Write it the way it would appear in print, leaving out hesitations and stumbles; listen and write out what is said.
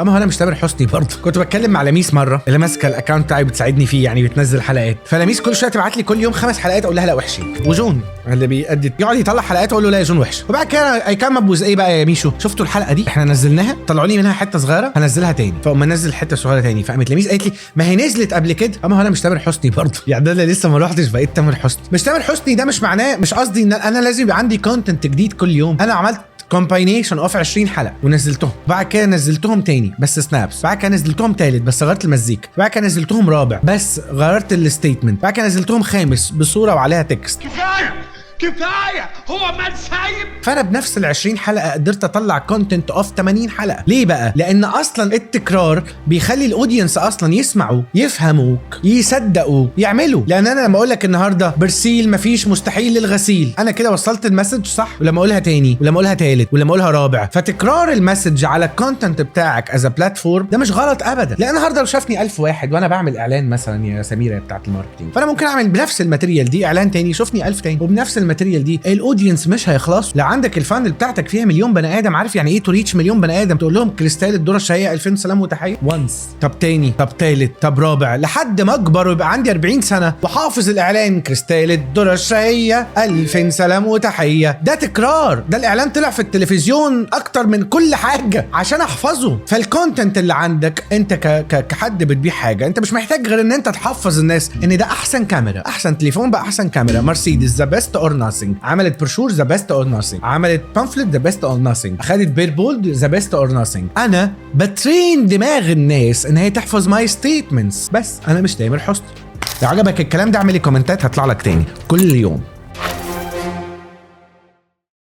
اما انا مش تامر حسني برضه. كنت بتكلم مع لميس مره اللي ماسكه الاكونت بتاعي بتساعدني فيه، يعني بتنزل حلقات. فلميس كل شويه تبعت لي كل يوم 5 حلقات اقول لها لا وحشين. وجون اللي بيأدي يقعد يطلع حلقات اقول له لا يا جون وحشه. وبعد كده اي كام ابوز ايه بقى يا ميشو، شفتوا الحلقه دي احنا نزلناها، طلعوا لي منها حته صغيره هنزلها تاني. فاقوم منزل حته صغيره تاني. فقامت لميس قالت لي ما هي نزلت قبل كده. اما انا مش تامر حسني برضه. يعني ده لسه ما رحتش بقيت تامر حسني. مش تامر حسني ده مش معناه، مش قصدي ان انا لازم يبقى عندي كونتنت جديد كل يوم. انا عملت كومباينيشن اوف 20 حلقه ونزلتهم، بعد كده نزلتهم تاني بس سنابس، بعد كده نزلتهم تالت بس غيرت المزيكا، بعد كده نزلتهم رابع بس غيرت الستيتمنت، بعد كده نزلتهم خامس بصوره وعليها تكست. كفايه هو من سايب. فانا بنفس ال 20 حلقه قدرت اطلع كونتنت اوف 80 حلقه. ليه بقى؟ لان اصلا التكرار بيخلي الاودينس اصلا يسمعوا، يفهموك، يصدقوا، يعملوا. لان انا لما اقول لك النهارده برسيل مفيش مستحيل للغسيل، انا كده وصلت المسج صح. ولما اقولها تاني ولما اقولها تالت ولما اقولها رابع، فتكرار المسج على الكونتنت بتاعك از بلاتفورم ده مش غلط ابدا. لان النهارده لو شافني 1000 واحد وانا بعمل اعلان مثلا يا سميره بتاعت الماركتينج، فانا ممكن اعمل بنفس الماتيريال دي اعلان تاني يشوفني 1000 تاني، وبنفس الماتيريال دي الاودينس مش هيخلص. لو عندك الفانل بتاعتك فيها مليون بني ادم، عارف يعني ايه تو ريتش مليون بني ادم؟ تقول لهم كريستال الذره الشهيه 2000 سلام وتحيه وانس، طب تاني، طب تالت، طب رابع، لحد ما اكبر ويبقى عندي 40 سنه وحافظ الاعلان كريستال الذره الشهيه 2000 سلام وتحيه. ده تكرار، ده الاعلان طلع في التلفزيون اكتر من كل حاجه عشان احفظه. فالكونتنت اللي عندك انت كحد بتبيع حاجه، انت مش محتاج غير ان انت تحفظ الناس ان ده احسن كاميرا، احسن تليفون بقى احسن كاميرا، مرسيدس ذا بيست اور ناثينج، عملت برشور ذا بيست اور ناثينج، عملت بامفلت ذا بيست اور ناثينج، اخدت بيربولد ذا بيست اور ناثينج. انا بترين دماغ الناس ان هي تحفظ ماي ستيتمنتس. بس انا مش تامر حسني. لو عجبك الكلام ده اعمل لي كومنتات هطلع لك تاني كل يوم.